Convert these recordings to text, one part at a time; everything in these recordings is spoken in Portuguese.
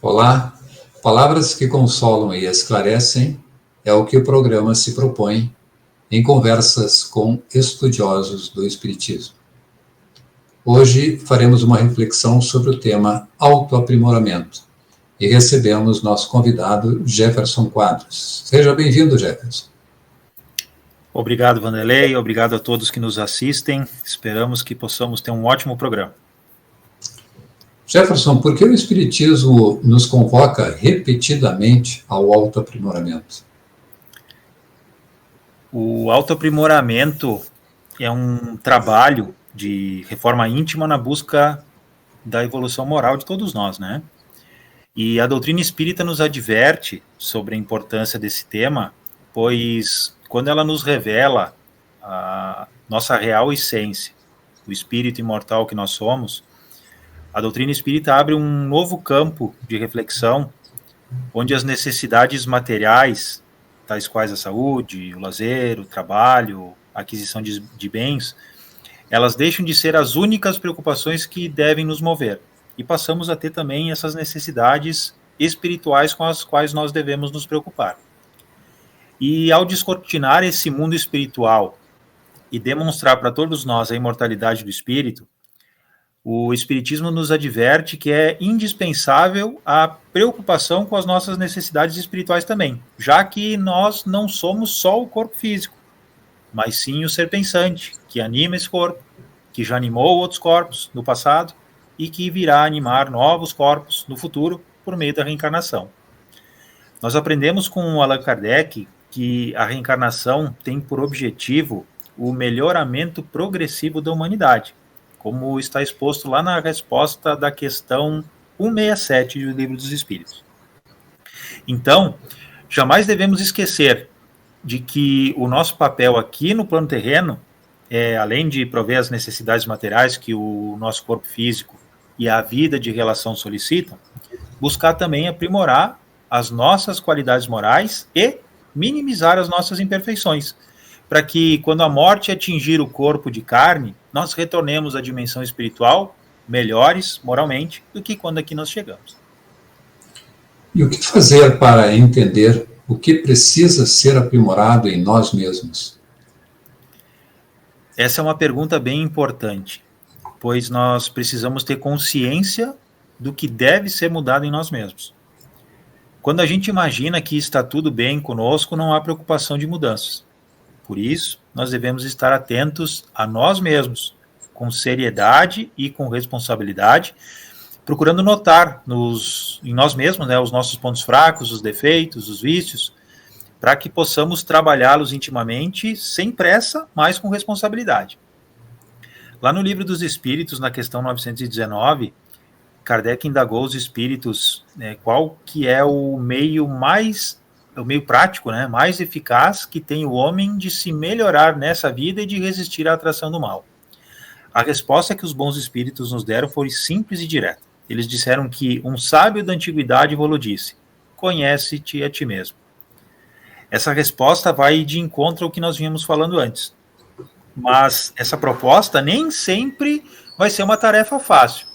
Olá, palavras que consolam e esclarecem é o que o programa se propõe em conversas com estudiosos do Espiritismo. Hoje faremos uma reflexão sobre o tema autoaprimoramento e recebemos nosso convidado Jefferson Quadros. Seja bem-vindo, Jefferson. Obrigado, Vanderlei, obrigado a todos que nos assistem, esperamos que possamos ter um ótimo programa. Jefferson, por que o Espiritismo nos convoca repetidamente ao autoaprimoramento? O autoaprimoramento é um trabalho de reforma íntima na busca da evolução moral de todos nós, né? E a doutrina espírita nos adverte sobre a importância desse tema, pois quando ela nos revela a nossa real essência, o espírito imortal que nós somos, a doutrina espírita abre um novo campo de reflexão, onde as necessidades materiais, tais quais a saúde, o lazer, o trabalho, a aquisição de bens, elas deixam de ser as únicas preocupações que devem nos mover. E passamos a ter também essas necessidades espirituais com as quais nós devemos nos preocupar. E ao descortinar esse mundo espiritual e demonstrar para todos nós a imortalidade do espírito, o Espiritismo nos adverte que é indispensável a preocupação com as nossas necessidades espirituais também, já que nós não somos só o corpo físico, mas sim o ser pensante, que anima esse corpo, que já animou outros corpos no passado e que virá animar novos corpos no futuro por meio da reencarnação. Nós aprendemos com o Allan Kardec que a reencarnação tem por objetivo o melhoramento progressivo da humanidade, como está exposto lá na resposta da questão 167 do Livro dos Espíritos. Então, jamais devemos esquecer de que o nosso papel aqui no plano terreno, além de prover as necessidades materiais que o nosso corpo físico e a vida de relação solicitam, buscar também aprimorar as nossas qualidades morais e minimizar as nossas imperfeições, para que, quando a morte atingir o corpo de carne, nós retornemos à dimensão espiritual melhores moralmente do que quando aqui nós chegamos. E o que fazer para entender o que precisa ser aprimorado em nós mesmos? Essa é uma pergunta bem importante, pois nós precisamos ter consciência do que deve ser mudado em nós mesmos. Quando a gente imagina que está tudo bem conosco, não há preocupação de mudanças. Por isso, nós devemos estar atentos a nós mesmos, com seriedade e com responsabilidade, procurando notar em nós mesmos, né, os nossos pontos fracos, os defeitos, os vícios, para que possamos trabalhá-los intimamente, sem pressa, mas com responsabilidade. Lá no Livro dos Espíritos, na questão 919, Kardec indagou os espíritos, qual que é o meio prático, né, mais eficaz que tem o homem de se melhorar nessa vida e de resistir à atração do mal. A resposta que os bons espíritos nos deram foi simples e direta. Eles disseram que um sábio da antiguidade lhe disse: conhece-te a ti mesmo. Essa resposta vai de encontro ao que nós vínhamos falando antes. Mas essa proposta nem sempre vai ser uma tarefa fácil.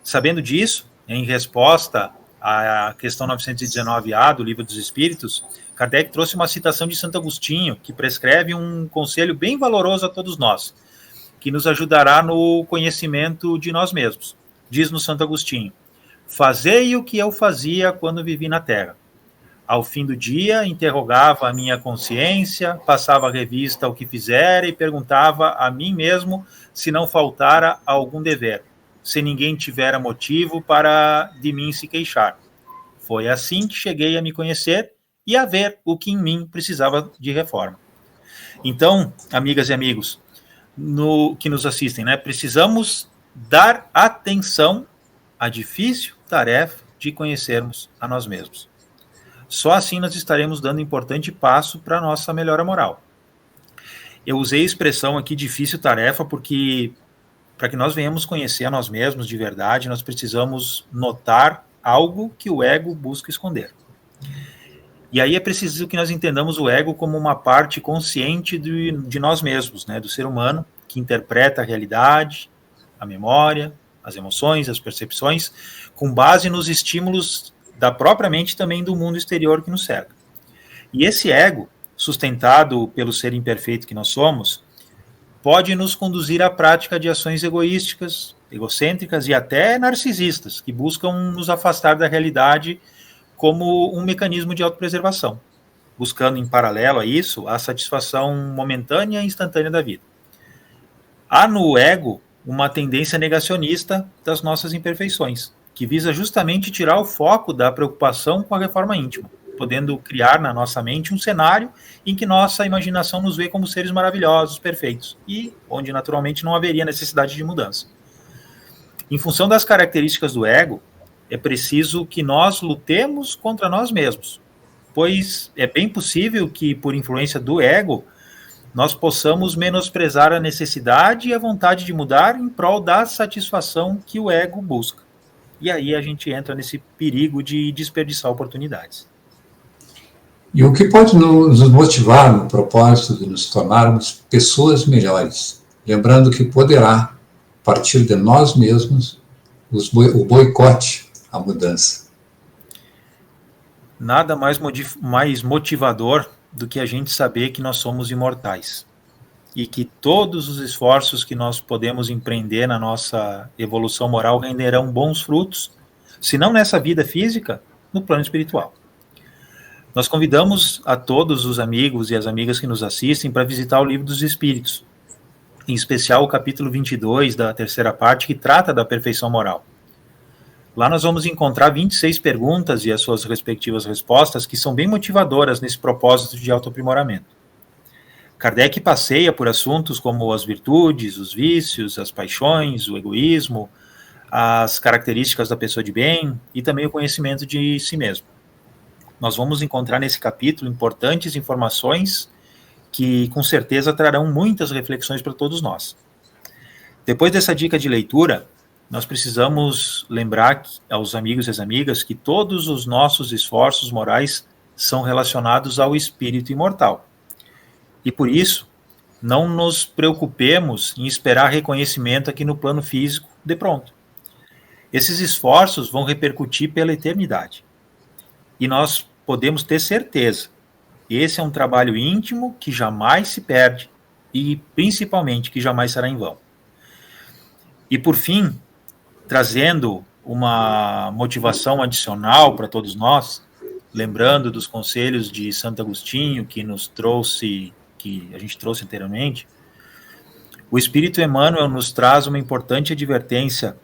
Sabendo disso, em resposta à questão 919A do Livro dos Espíritos, Kardec trouxe uma citação de Santo Agostinho, que prescreve um conselho bem valoroso a todos nós, que nos ajudará no conhecimento de nós mesmos. Diz-nos Santo Agostinho: fazei o que eu fazia quando vivi na terra. Ao fim do dia, interrogava a minha consciência, passava a revista ao que fizera e perguntava a mim mesmo se não faltara algum dever, se ninguém tivera motivo para de mim se queixar. Foi assim que cheguei a me conhecer e a ver o que em mim precisava de reforma. Então, amigas e amigos, que nos assistem, né, precisamos dar atenção à difícil tarefa de conhecermos a nós mesmos. Só assim nós estaremos dando importante passo para a nossa melhora moral. Eu usei a expressão aqui difícil tarefa porque, para que nós venhamos conhecer a nós mesmos de verdade, nós precisamos notar algo que o ego busca esconder. E aí é preciso que nós entendamos o ego como uma parte consciente de nós mesmos, né, do ser humano, que interpreta a realidade, a memória, as emoções, as percepções, com base nos estímulos da própria mente e também do mundo exterior que nos cerca. E esse ego, sustentado pelo ser imperfeito que nós somos, pode nos conduzir à prática de ações egoísticas, egocêntricas e até narcisistas, que buscam nos afastar da realidade como um mecanismo de autopreservação, buscando em paralelo a isso a satisfação momentânea e instantânea da vida. Há no ego uma tendência negacionista das nossas imperfeições, que visa justamente tirar o foco da preocupação com a reforma íntima, podendo criar na nossa mente um cenário em que nossa imaginação nos vê como seres maravilhosos, perfeitos, e onde naturalmente não haveria necessidade de mudança. Em função das características do ego, é preciso que nós lutemos contra nós mesmos, pois é bem possível que, por influência do ego, nós possamos menosprezar a necessidade e a vontade de mudar em prol da satisfação que o ego busca. E aí a gente entra nesse perigo de desperdiçar oportunidades. E o que pode nos motivar no propósito de nos tornarmos pessoas melhores? Lembrando que poderá partir de nós mesmos o boicote à mudança. Nada mais motivador do que a gente saber que nós somos imortais e que todos os esforços que nós podemos empreender na nossa evolução moral renderão bons frutos, se não nessa vida física, no plano espiritual. Nós convidamos a todos os amigos e as amigas que nos assistem para visitar o Livro dos Espíritos, em especial o capítulo 22 da terceira parte, que trata da perfeição moral. Lá nós vamos encontrar 26 perguntas e as suas respectivas respostas, que são bem motivadoras nesse propósito de autoaprimoramento. Kardec passeia por assuntos como as virtudes, os vícios, as paixões, o egoísmo, as características da pessoa de bem e também o conhecimento de si mesmo. Nós vamos encontrar nesse capítulo importantes informações que com certeza trarão muitas reflexões para todos nós. Depois dessa dica de leitura, nós precisamos lembrar aos amigos e às amigas que todos os nossos esforços morais são relacionados ao espírito imortal. E por isso, não nos preocupemos em esperar reconhecimento aqui no plano físico de pronto. Esses esforços vão repercutir pela eternidade. E nós podemos ter certeza, esse é um trabalho íntimo que jamais se perde e, principalmente, que jamais será em vão. E, por fim, trazendo uma motivação adicional para todos nós, lembrando dos conselhos de Santo Agostinho, que a gente trouxe anteriormente, o Espírito Emmanuel nos traz uma importante advertência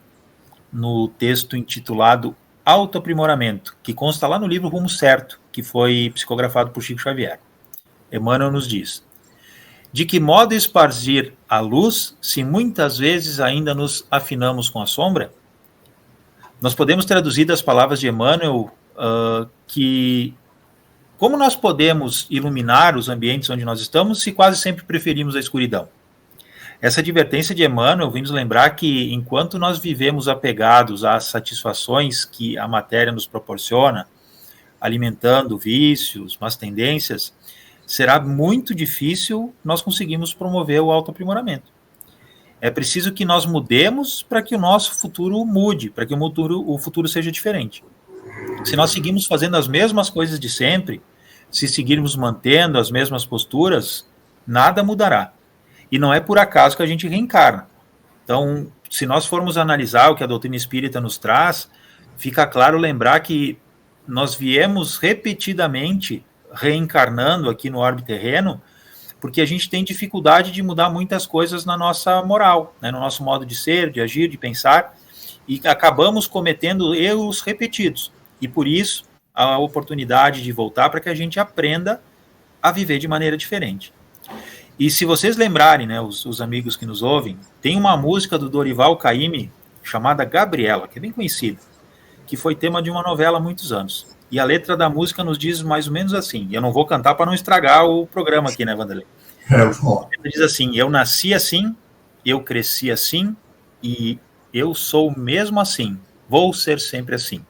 no texto intitulado Autoaprimoramento, que consta lá no livro Rumo Certo, que foi psicografado por Chico Xavier. Emmanuel nos diz: de que modo esparzir a luz, se muitas vezes ainda nos afinamos com a sombra? Nós podemos traduzir das palavras de Emmanuel que como nós podemos iluminar os ambientes onde nós estamos se quase sempre preferimos a escuridão? Essa advertência de Emmanuel vem nos lembrar que enquanto nós vivemos apegados às satisfações que a matéria nos proporciona, alimentando vícios, más tendências, será muito difícil nós conseguirmos promover o autoaprimoramento. É preciso que nós mudemos para que o nosso futuro mude, para que o futuro seja diferente. Se nós seguirmos fazendo as mesmas coisas de sempre, se seguirmos mantendo as mesmas posturas, nada mudará. E não é por acaso que a gente reencarna. Então, se nós formos analisar o que a doutrina espírita nos traz, fica claro lembrar que nós viemos repetidamente reencarnando aqui no orbe terreno, porque a gente tem dificuldade de mudar muitas coisas na nossa moral, né, no nosso modo de ser, de agir, de pensar, e acabamos cometendo erros repetidos. E por isso, a oportunidade de voltar para que a gente aprenda a viver de maneira diferente. E se vocês lembrarem, né, os amigos que nos ouvem, tem uma música do Dorival Caymmi chamada Gabriela, que é bem conhecida, que foi tema de uma novela há muitos anos. E a letra da música nos diz mais ou menos assim, e eu não vou cantar para não estragar o programa aqui, né, Vanderlei? Ela diz assim: eu nasci assim, eu cresci assim, e eu sou mesmo assim, vou ser sempre assim.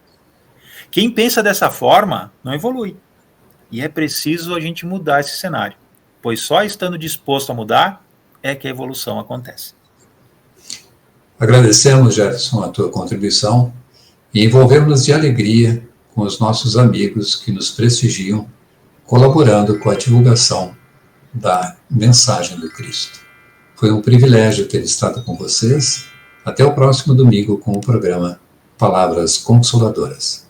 Quem pensa dessa forma não evolui. E é preciso a gente mudar esse cenário, pois só estando disposto a mudar é que a evolução acontece. Agradecemos, Jefferson, a tua contribuição e envolvemos-nos de alegria com os nossos amigos que nos prestigiam, colaborando com a divulgação da mensagem do Cristo. Foi um privilégio ter estado com vocês. Até o próximo domingo com o programa Palavras Consoladoras.